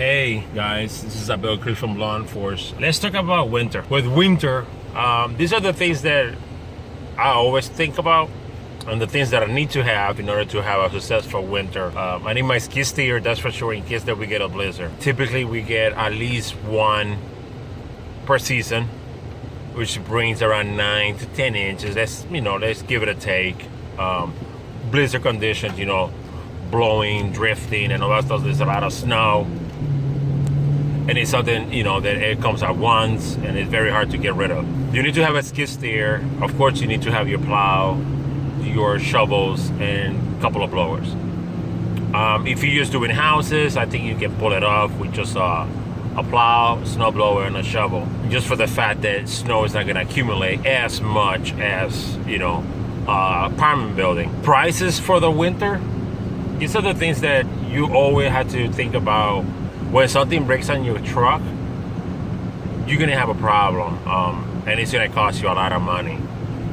Hey guys, this is Abel Chris from Law Enforce. Let's talk about winter. With winter, these are the things that I always think about and the things that I need to have in order to have a successful winter. I need my skid steer, that's for sure, in case that we get a blizzard. Typically we get at least one per season, which brings around 9 to 10 inches. Let's give it a take. Blizzard conditions, blowing, drifting, and all that stuff. There's a lot of snow. And it's something, that it comes at once and it's very hard to get rid of. You need to have a skid steer. Of course, you need to have your plow, your shovels, and a couple of blowers. If you're just doing houses, I think you can pull it off with just a plow, snow blower, and a shovel. Just for the fact that snow is not going to accumulate as much as, apartment building. Prices for the winter, these are the things that you always have to think about. When something breaks on your truck, you're gonna have a problem, and it's gonna cost you a lot of money.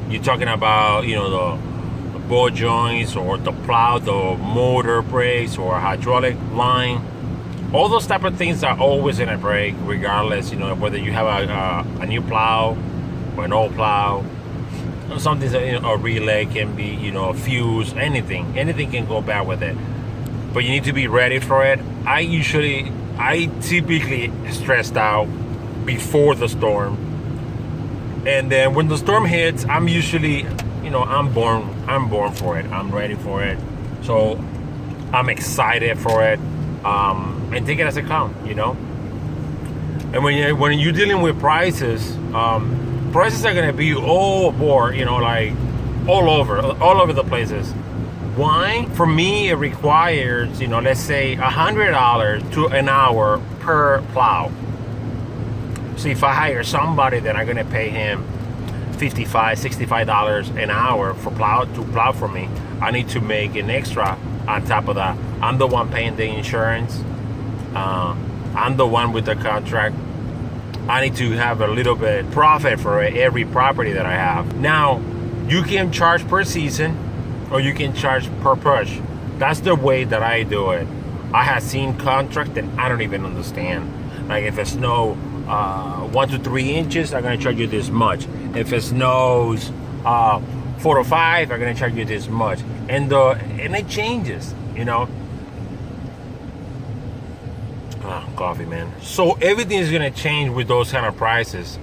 You're talking about, the ball joints or the plow, the motor brakes or hydraulic line. All those type of things are always gonna break, regardless. Whether you have a new plow or an old plow. Something that a relay can be, a fuse, anything can go bad with it. But you need to be ready for it. I typically stressed out before the storm, and then when the storm hits, I'm usually, I'm born for it. I'm ready for it, so I'm excited for it, and take it as it comes, And when you're dealing with prices, prices are gonna be all aboard, like all over the places. Why? For me, it requires, let's say $100 to an hour per plow. So if I hire somebody, then I'm going to pay him $55, $65 an hour to plow for me. I need to make an extra on top of that. I'm the one paying the insurance. I'm the one with the contract. I need to have a little bit profit for every property that I have. Now, you can charge per season, or you can charge per push. That's the way that I do it. I have seen contracts that I don't even understand. Like if it snows 1 to 3 inches, I'm gonna charge you this much. If it snows 4 to 5, I'm gonna charge you this much. And it changes, Coffee, man. So everything is gonna change with those kind of prices.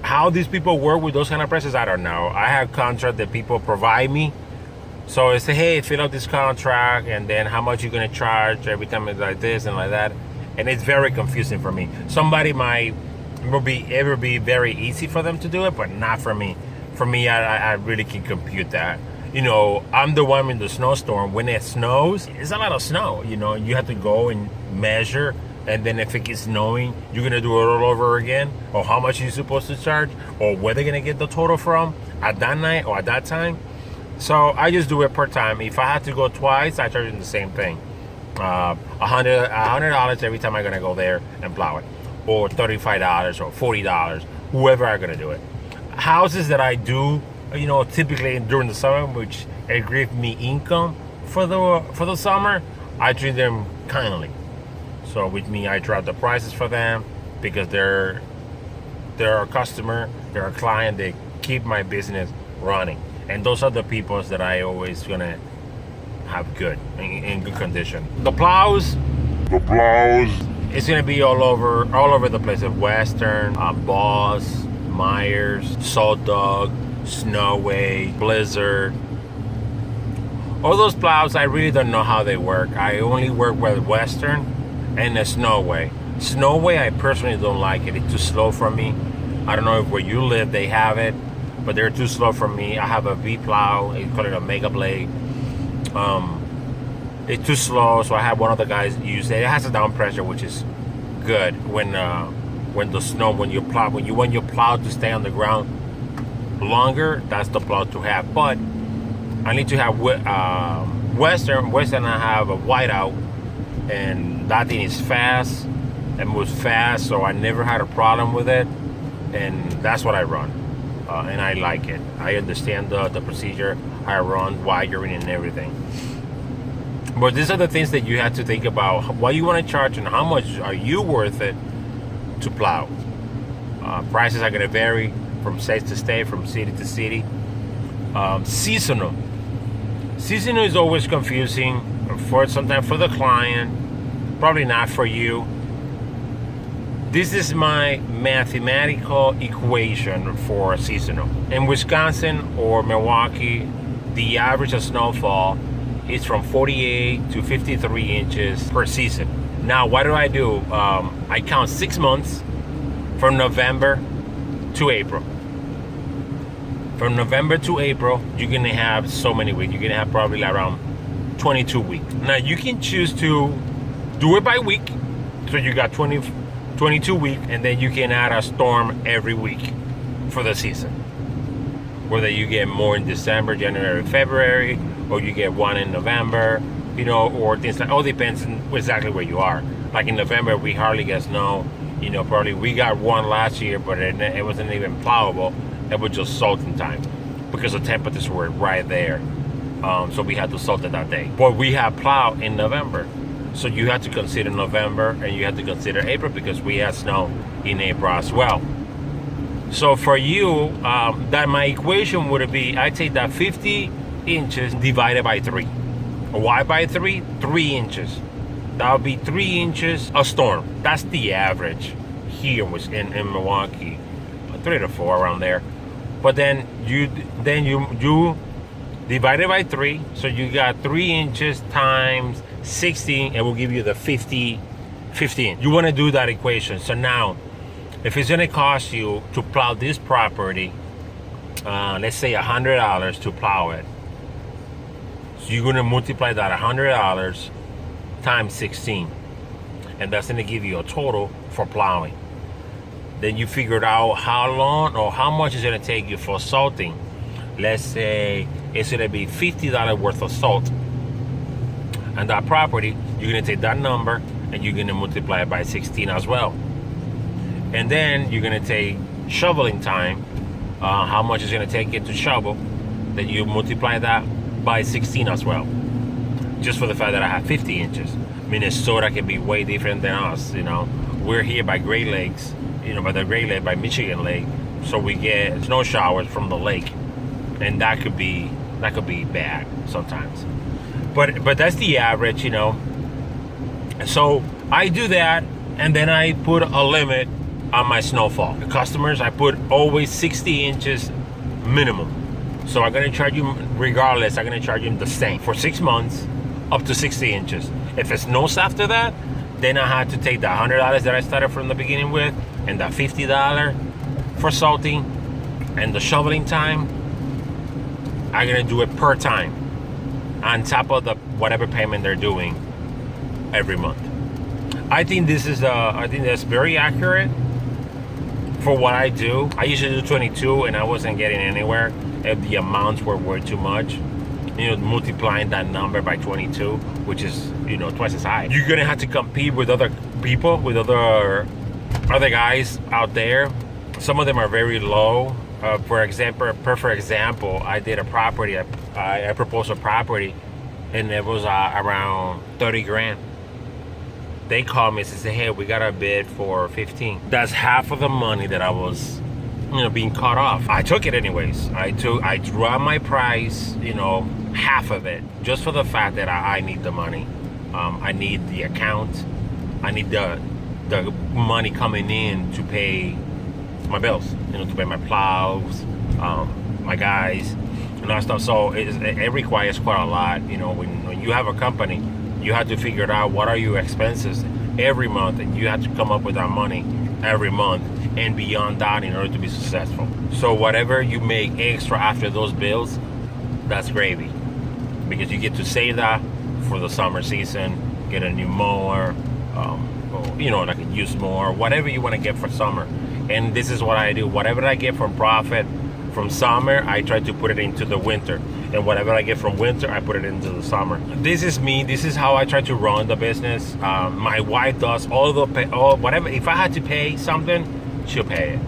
How these people work with those kind of prices, I don't know. I have contract that people provide me. So I say, hey, fill out this contract, and then how much you're going to charge every time it's like this and like that. And it's very confusing for me. Somebody ever be very easy for them to do it, but not for me. For me, I really can compute that. I'm the one in the snowstorm. When it snows, it's a lot of snow. You have to go and measure. And then if it keeps snowing, you're gonna do it all over again, or how much you're supposed to charge, or where they're gonna get the total from at that night or at that time. So I just do it per time. If I have to go twice, I charge them the same thing. $100 every time I'm gonna go there and plow it, or $35 or $40, whoever I'm gonna do it. Houses that I do, typically during the summer, which it gives me income for the summer, I treat them kindly. So with me, I drop the prices for them because they're a customer, they're a client, they keep my business running. And those are the people that I always gonna have good, in good condition. The plows, it's gonna be all over the place. Western, Boss, Myers, Salt Dog, Snowway, Blizzard. All those plows, I really don't know how they work. I only work with Western and the Snowway. Snowway, I personally don't like it. It's too slow for me. I don't know if where you live they have it, but they're too slow for me. I have a V plow. They call it a Mega Blade. It's too slow, so I have one of the guys use it. It has a down pressure, which is good when you want your plow to stay on the ground longer. That's the plow to have. But I need to have Western. Western, I have a whiteout. And that thing is fast and moves fast, so I never had a problem with it, and that's what I run, and I like it. I understand the procedure. I run wiring and everything. But these are the things that you have to think about: what you want to charge and how much are you worth it to plow. Prices are going to vary from state to state, from city to city. Seasonal is always confusing for sometimes for the client, probably not for you. This is my mathematical equation for seasonal. In Wisconsin or Milwaukee, the average of snowfall is from 48 to 53 inches per season. Now, what do? I count 6 months from November to April. From November to April, you're going to have so many weeks. You're going to have probably around 22 weeks. Now, you can choose to do it by week. So you got 22 weeks, and then you can add a storm every week for the season. Whether you get more in December, January, February, or you get one in November, or things like, all depends on exactly where you are. Like in November, we hardly get snow. Probably we got one last year, but it wasn't even plowable. It was just salting time because the temperatures were right there. So we had to salt it that day. But we have plow in November. So you have to consider November and you have to consider April because we had snow in April as well. So for you, that my equation would be, I take that 50 inches divided by 3. Why by 3? 3 inches. That would be 3 inches a storm. That's the average here in Milwaukee, 3 to 4 around there. But then you divide it by 3, so you got 3 inches times 16, and will give you the 15. You want to do that equation. So now, if it's going to cost you to plow this property, let's say $100 to plow it, so you're going to multiply that $100 times 16, and that's going to give you a total for plowing. Then you figured out how long or how much is going to take you for salting. Let's say it's going to be $50 worth of salt. And that property, you're going to take that number and you're going to multiply it by 16 as well. And then you're going to take shoveling time, how much is going to take it to shovel. Then you multiply that by 16 as well. Just for the fact that I have 50 inches. Minnesota can be way different than us, We're here by Great Lakes, by the Great Lake, by Michigan Lake. So we get snow showers from the lake. And that could be bad sometimes. But that's the average, So I do that, and then I put a limit on my snowfall. The customers, I put always 60 inches minimum. So I'm going to charge you, regardless, I'm going to charge them the same for 6 months, up to 60 inches. If it snows after that, then I had to take the $100 that I started from the beginning with, and the $50 for salting, and the shoveling time. I'm going to do it per time, on top of the whatever payment they're doing every month. I think that's very accurate for what I do. I usually do 22 and I wasn't getting anywhere if the amounts were way too much. Multiplying that number by 22, which is twice as high. You're gonna have to compete with other people, with other guys out there. Some of them are very low. For example, I did a property. I proposed a property, and it was around 30 grand. They called me and said, "Hey, we got a bid for 15." That's half of the money that I was, being cut off. I took it anyways. I drew out my price, half of it, just for the fact that I need the money. I need the account. I need the money coming in to pay my bills, to pay my plows, my guys, and that stuff. So it requires quite a lot. When you have a company, you have to figure out what are your expenses every month, and you have to come up with that money every month and beyond that in order to be successful. So whatever you make extra after those bills, that's gravy, because you get to save that for the summer season, get a new mower, like a used mower, whatever you want to get for summer. And this is what I do. Whatever I get from profit from summer, I try to put it into the winter. And whatever I get from winter, I put it into the summer. This is me. This is how I try to run the business. My wife does all whatever. If I had to pay something, she'll pay it.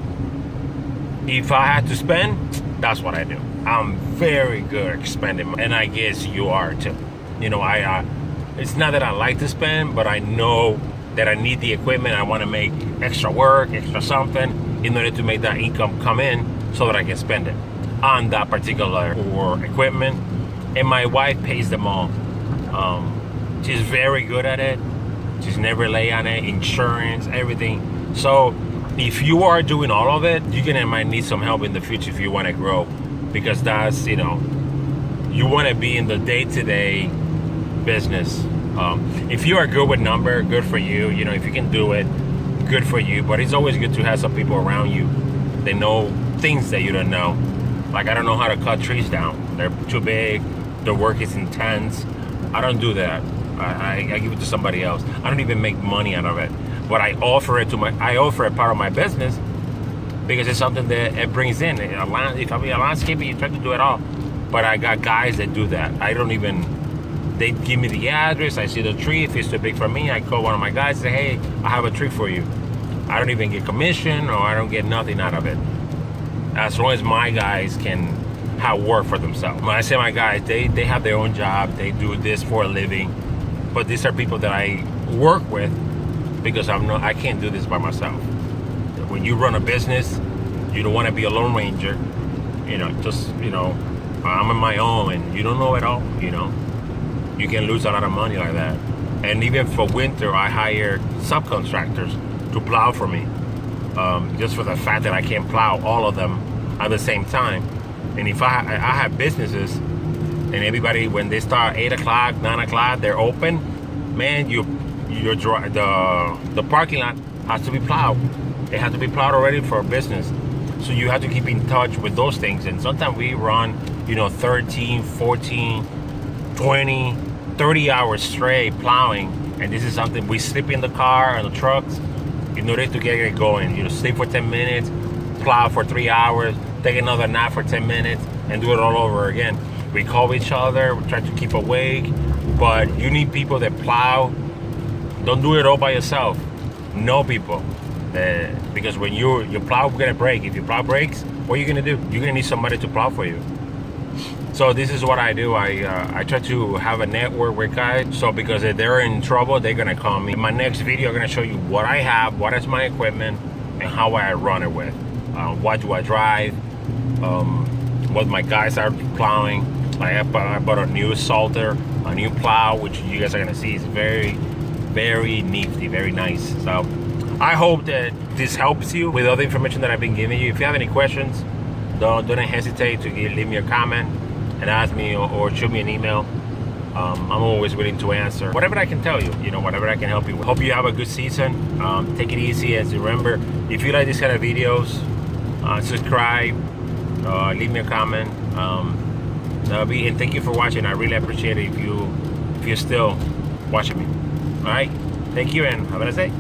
If I had to spend, that's what I do. I'm very good at spending, and I guess you are too. It's not that I like to spend, but I know that I need the equipment. I want to make extra work, extra something in order to make that income come in so that I can spend it on that particular or equipment. And my wife pays them all. She's very good at it. She's never late on it, insurance, everything. So if you are doing all of it, you're gonna might need some help in the future if you want to grow, because that's, you know, you want to be in the day-to-day business. If you are good with number, good for you. You know, if you can do it, good for you. But it's always good to have some people around you. They know things that you don't know. Like, I don't know how to cut trees down. They're too big. The work is intense. I don't do that. I give it to somebody else. I don't even make money out of it. But I offer it part of my business because it's something that it brings in. If I be a landscaper, you try to do it all. But I got guys that do that. They give me the address. I see the tree. If it's too big for me, I call one of my guys and say, hey, I have a tree for you. I don't even get commission, or I don't get nothing out of it. As long as my guys can have work for themselves. When I say my guys, they have their own job. They do this for a living. But these are people that I work with because I can't do this by myself. When you run a business, you don't want to be a lone ranger. You know, I'm on my own and you don't know it all, you know. You can lose a lot of money like that. And even for winter, I hire subcontractors to plow for me. Just for the fact that I can't plow all of them at the same time. And if I have businesses, and everybody, when they start 8 o'clock, 9 o'clock, they're open, man, the parking lot has to be plowed. It has to be plowed already for a business. So you have to keep in touch with those things. And sometimes we run, 13, 14, 20, 30 hours straight plowing. And this is something we sleep in the car and the trucks in order to get it going. Sleep for 10 minutes, plow for 3 hours, take another nap for 10 minutes, and do it all over again. We call each other, we try to keep awake, but you need people that plow. Don't do it all by yourself. Know people. Because when your plow is gonna break. If your plow breaks, what are you gonna do? You're gonna need somebody to plow for you. So this is what I do. I try to have a network with guys. So because if they're in trouble, they're gonna call me. In my next video, I'm gonna show you what I have, what is my equipment, and how I run it with. What do I drive? What my guys are plowing. I bought a new salter, a new plow, which you guys are gonna see is very, very nifty, very nice. So I hope that this helps you with all the information that I've been giving you. If you have any questions, don't hesitate to leave me a comment and ask me or shoot me an email. I'm always willing to answer whatever I can tell you, whatever I can help you with. Hope you have a good season. Take it easy, and remember, if you like this kind of videos, subscribe, leave me a comment. And thank you for watching. I really appreciate it if you're still watching me. All right, thank you, and have a nice day.